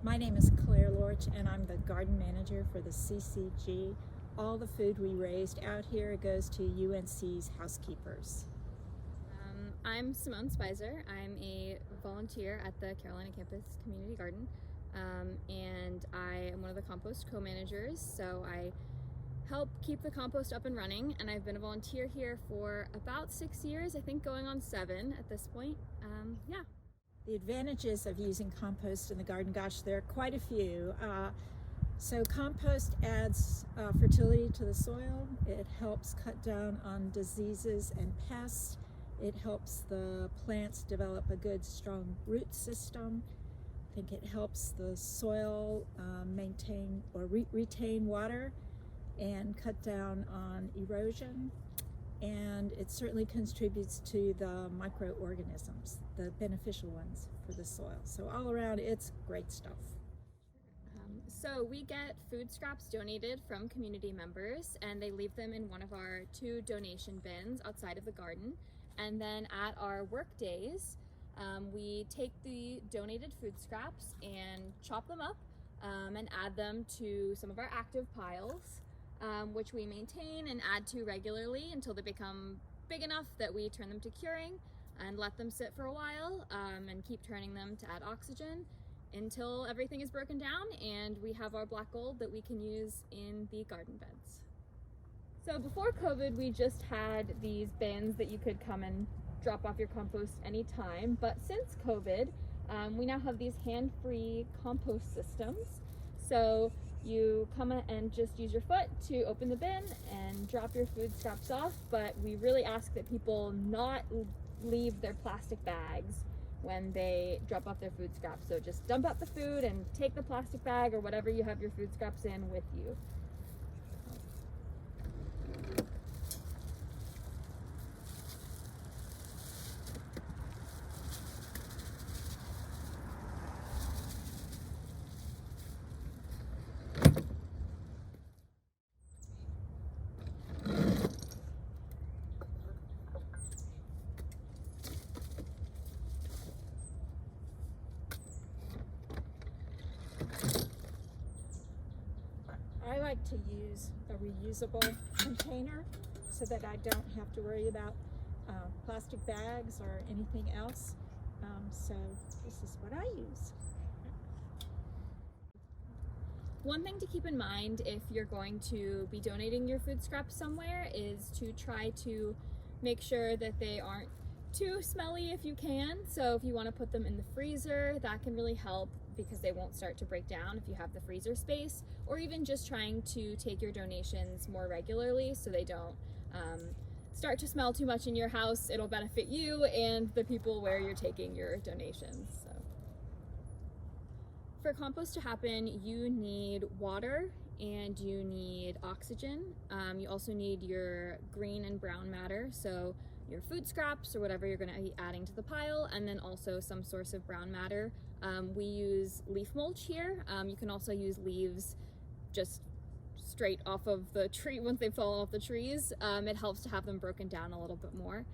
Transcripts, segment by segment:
My name is Claire Lorch and I'm the garden manager for the CCG. All the food we raised out here goes to UNC's housekeepers. I'm Simone Spicer. I'm a volunteer at the Carolina Campus Community Garden, and I am one of the compost co-managers, so I help keep the compost up and running, and I've been a volunteer here for about 6 years, I think going on 7 at this point. Yeah. The advantages of using compost in the garden, gosh, there are quite a few. So compost adds fertility to the soil. It helps cut down on diseases and pests. It helps the plants develop a good, strong root system. I think it helps the soil maintain or retain water and cut down on erosion. And it certainly contributes to the microorganisms, the beneficial ones for the soil. So all around, it's great stuff. So we get food scraps donated from community members, and they leave them in one of our 2 donation bins outside of the garden. And then at our work days, we take the donated food scraps and chop them up and add them to some of our active piles, which we maintain and add to regularly until they become big enough that we turn them to curing and let them sit for a while and keep turning them to add oxygen until everything is broken down and we have our black gold that we can use in the garden beds. So before COVID, we just had these bins that you could come and drop off your compost anytime, but since COVID, we now have these hand-free compost systems. So you come and just use your foot to open the bin and drop your food scraps off, but we really ask that people not leave their plastic bags when they drop off their food scraps. So just dump out the food and take the plastic bag or whatever you have your food scraps in with you. I like to use a reusable container so that I don't have to worry about plastic bags or anything else. So this is what I use. One thing to keep in mind if you're going to be donating your food scraps somewhere is to try to make sure that they aren't too smelly if you can. So if you want to put them in the freezer, that can really help because they won't start to break down if you have the freezer space, or even just trying to take your donations more regularly so they don't start to smell too much in your house. It'll benefit you and the people where you're taking your donations. So for compost to happen, you need water and you need oxygen. You also need your green and brown matter, so your food scraps or whatever you're going to be adding to the pile, and then also some source of brown matter. We use leaf mulch here. You can also use leaves just straight off of the tree once they fall off the trees. It helps to have them broken down a little bit more.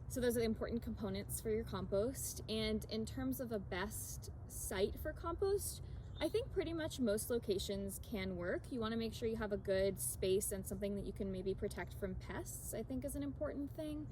So those are the important components for your compost. And in terms of a best site for compost, I think pretty much most locations can work. You want to make sure you have a good space and something that you can maybe protect from pests, I think is an important thing.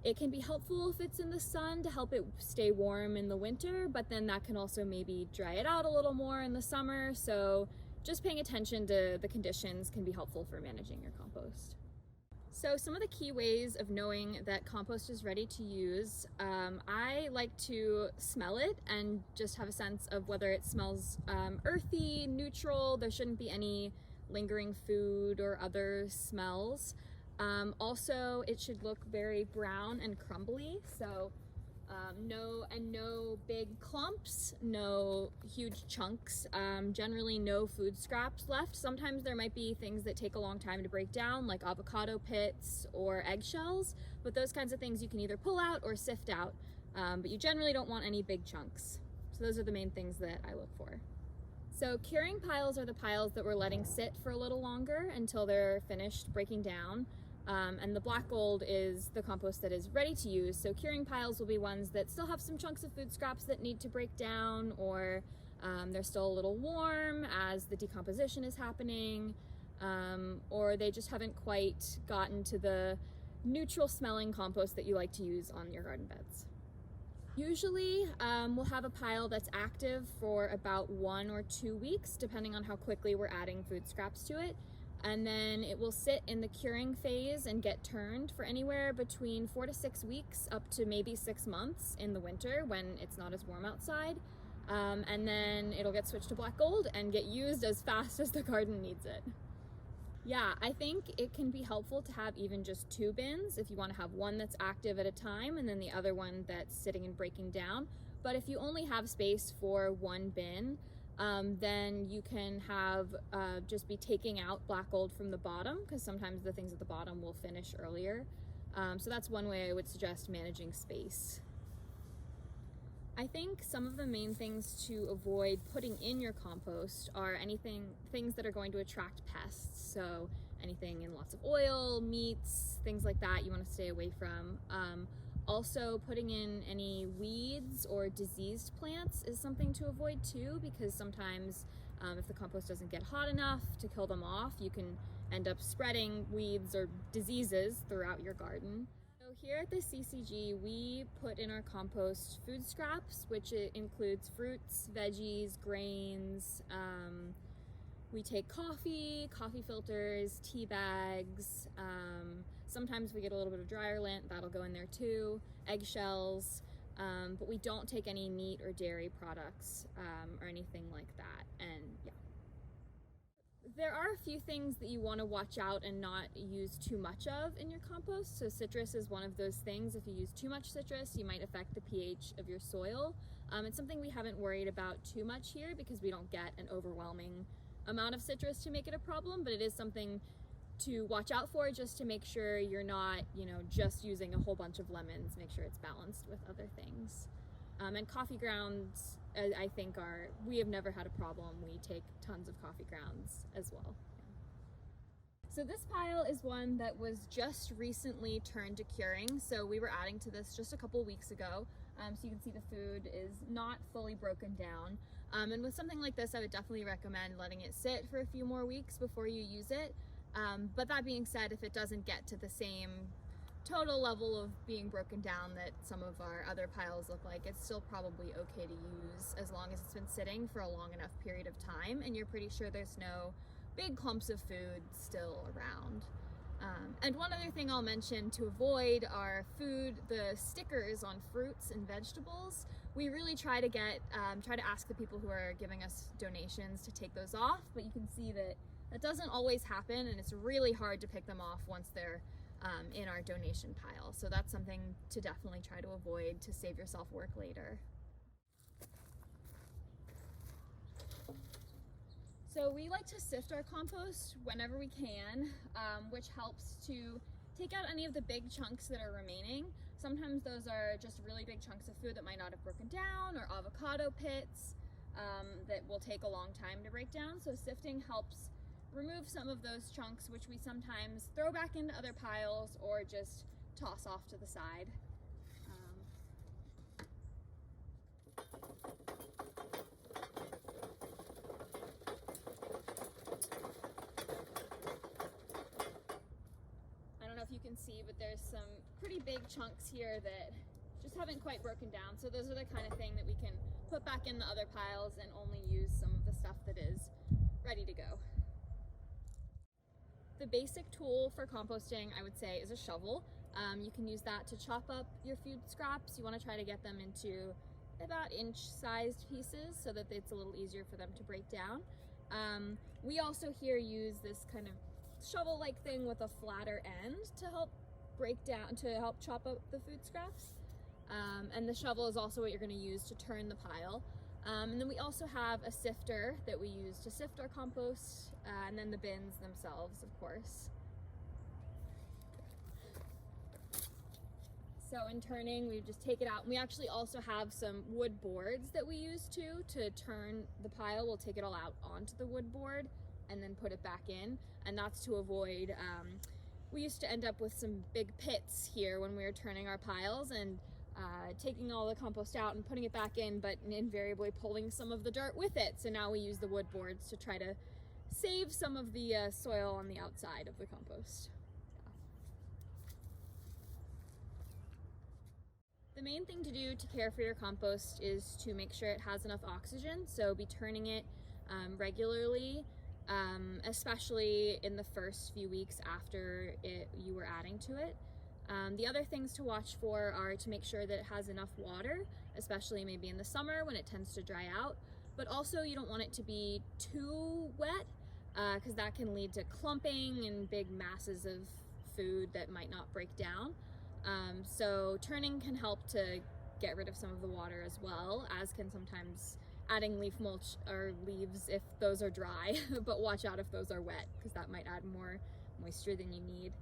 It can be helpful if it's in the sun to help it stay warm in the winter, but then that can also maybe dry it out a little more in the summer. So just paying attention to the conditions can be helpful for managing your compost. So some of the key ways of knowing that compost is ready to use, I like to smell it and just have a sense of whether it smells earthy, neutral. There shouldn't be any lingering food or other smells. Also, it should look very brown and crumbly, so no big clumps, no huge chunks, generally no food scraps left. Sometimes there might be things that take a long time to break down, like avocado pits or eggshells, but those kinds of things you can either pull out or sift out, but you generally don't want any big chunks. So those are the main things that I look for. So curing piles are the piles that we're letting sit for a little longer until they're finished breaking down. And the black gold is the compost that is ready to use. So curing piles will be ones that still have some chunks of food scraps that need to break down, or they're still a little warm as the decomposition is happening, or they just haven't quite gotten to the neutral smelling compost that you like to use on your garden beds. Usually we'll have a pile that's active for about 1 or 2 weeks, depending on how quickly we're adding food scraps to it. And then it will sit in the curing phase and get turned for anywhere between 4 to 6 weeks up to maybe 6 months in the winter when it's not as warm outside. And then it'll get switched to black gold and get used as fast as the garden needs it. Yeah, I think it can be helpful to have even just 2 bins if you want to have one that's active at a time and then the other one that's sitting and breaking down. But if you only have space for 1 bin, then you can have just be taking out black gold from the bottom, because sometimes the things at the bottom will finish earlier. So that's one way I would suggest managing space. I think some of the main things to avoid putting in your compost are things that are going to attract pests. So anything in lots of oil, meats, things like that you want to stay away from. Also, putting in any weeds or diseased plants is something to avoid too, because sometimes if the compost doesn't get hot enough to kill them off, you can end up spreading weeds or diseases throughout your garden. So here at the CCG, we put in our compost food scraps, which includes fruits, veggies, grains. We take coffee filters, tea bags. Sometimes we get a little bit of dryer lint, that'll go in there too, eggshells, but we don't take any meat or dairy products or anything like that. And yeah. There are a few things that you want to watch out and not use too much of in your compost. So citrus is one of those things. If you use too much citrus, you might affect the pH of your soil. It's something we haven't worried about too much here because we don't get an overwhelming amount of citrus to make it a problem, but it is something to watch out for, just to make sure you're not, just using a whole bunch of lemons. Make sure it's balanced with other things. And coffee grounds, I think we have never had a problem. We take tons of coffee grounds as well. So this pile is one that was just recently turned to curing. So we were adding to this just a couple weeks ago. So you can see the food is not fully broken down. And with something like this, I would definitely recommend letting it sit for a few more weeks before you use it. But that being said, if it doesn't get to the same total level of being broken down that some of our other piles look like, it's still probably okay to use as long as it's been sitting for a long enough period of time and you're pretty sure there's no big clumps of food still around. And one other thing I'll mention to avoid are the stickers on fruits and vegetables. We really try to ask the people who are giving us donations to take those off, but you can see that doesn't always happen, and it's really hard to pick them off once they're in our donation pile. So that's something to definitely try to avoid to save yourself work later. So we like to sift our compost whenever we can, which helps to take out any of the big chunks that are remaining. Sometimes those are just really big chunks of food that might not have broken down, or avocado pits that will take a long time to break down. So sifting helps remove some of those chunks, which we sometimes throw back into other piles or just toss off to the side. I don't know if you can see, but there's some pretty big chunks here that just haven't quite broken down. So those are the kind of thing that we can put back in the other piles and only use some of the stuff that is ready to go. The basic tool for composting, I would say, is a shovel. You can use that to chop up your food scraps. You want to try to get them into about inch-sized pieces so that it's a little easier for them to break down. We also here use this kind of shovel-like thing with a flatter end to help chop up the food scraps. And the shovel is also what you're going to use to turn the pile. And then we also have a sifter that we use to sift our compost, and then the bins themselves, of course. So in turning, we just take it out. And we actually also have some wood boards that we use to turn the pile. We'll take it all out onto the wood board and then put it back in. And that's to avoid, we used to end up with some big pits here when we were turning our piles and taking all the compost out and putting it back in, but invariably pulling some of the dirt with it. So now we use the wood boards to try to save some of the soil on the outside of the compost. The main thing to do to care for your compost is to make sure it has enough oxygen, so be turning it regularly, especially in the first few weeks after you were adding to it. The other things to watch for are to make sure that it has enough water, especially maybe in the summer when it tends to dry out, but also you don't want it to be too wet because that can lead to clumping and big masses of food that might not break down. So turning can help to get rid of some of the water as well, as can sometimes adding leaf mulch or leaves if those are dry, but watch out if those are wet because that might add more moisture than you need.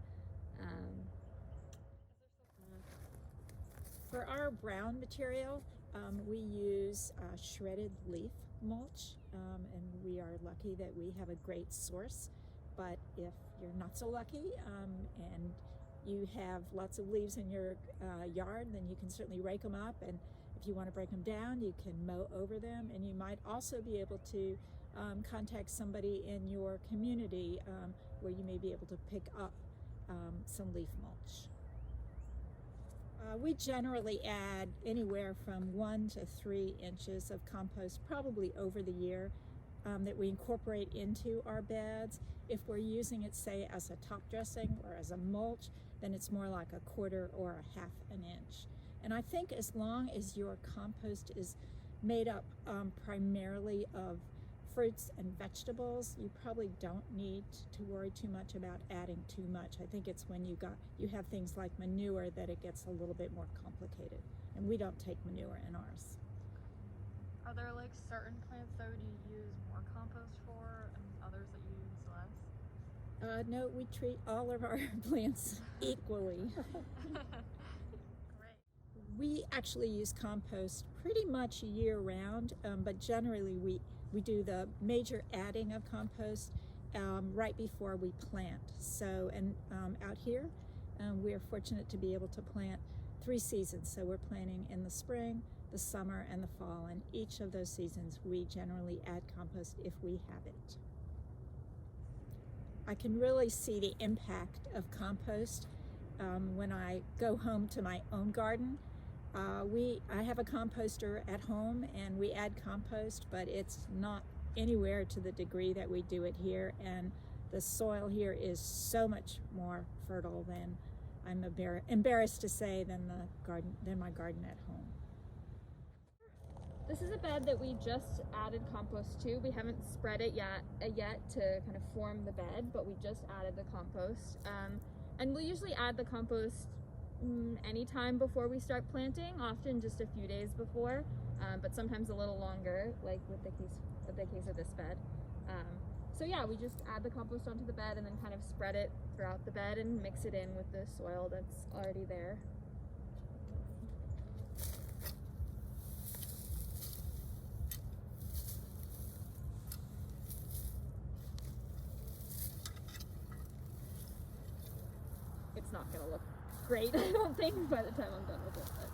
For our brown material, we use shredded leaf mulch, and we are lucky that we have a great source. But if you're not so lucky and you have lots of leaves in your yard, then you can certainly rake them up, and if you want to break them down, you can mow over them, and you might also be able to contact somebody in your community where you may be able to pick up some leaf mulch. We generally add anywhere from 1 to 3 inches of compost probably over the year that we incorporate into our beds. If we're using it, say, as a top dressing or as a mulch, then it's more like 1/4 or 1/2 an inch. And I think as long as your compost is made up primarily of fruits and vegetables, you probably don't need to worry too much about adding too much. I think it's when you have things like manure that it gets a little bit more complicated. And we don't take manure in ours. Are there like certain plants though you use more compost for and others that you use less? No, we treat all of our plants equally. Great. We actually use compost pretty much year round, but generally we do the major adding of compost right before we plant. So, and out here, we are fortunate to be able to plant 3 seasons. So we're planting in the spring, the summer, and the fall. And each of those seasons, we generally add compost if we have it. I can really see the impact of compost when I go home to my own garden. I have a composter at home and we add compost, but it's not anywhere to the degree that we do it here, and the soil here is so much more fertile than, I'm embarrassed to say, than my garden at home. This is a bed that we just added compost to. We haven't spread it yet to kind of form the bed, but we just added the compost. And we usually add the compost anytime before we start planting, often just a few days before, but sometimes a little longer, like with the case of this bed. So yeah, we just add the compost onto the bed and then kind of spread it throughout the bed and mix it in with the soil that's already there. It's not gonna look great, I don't think, by the time I'm done with it. But.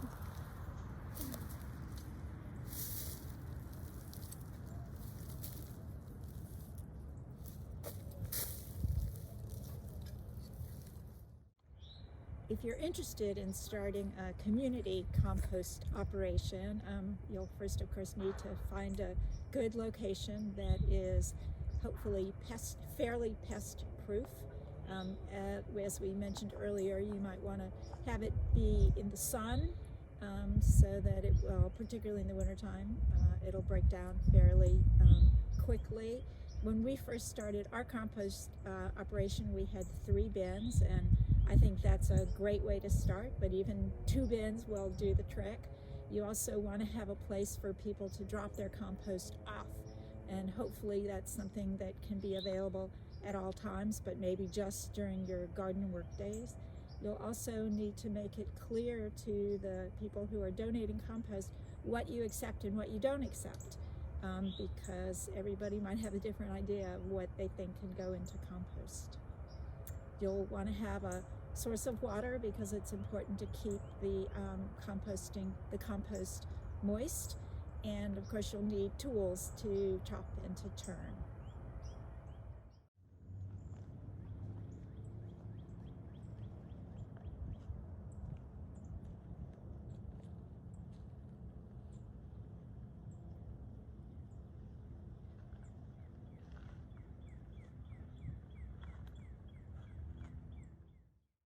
If you're interested in starting a community compost operation, you'll first, of course, need to find a good location that is hopefully fairly pest-proof. As we mentioned earlier, you might want to have it be in the sun so that it will, particularly in the wintertime, it'll break down fairly quickly. When we first started our compost operation, we had 3 bins, and I think that's a great way to start, but even 2 bins will do the trick. You also want to have a place for people to drop their compost off, and hopefully that's something that can be available at all times, but maybe just during your garden work days. You'll also need to make it clear to the people who are donating compost what you accept and what you don't accept, because everybody might have a different idea of what they think can go into compost. You'll want to have a source of water because it's important to keep the compost moist. And of course you'll need tools to chop and to turn.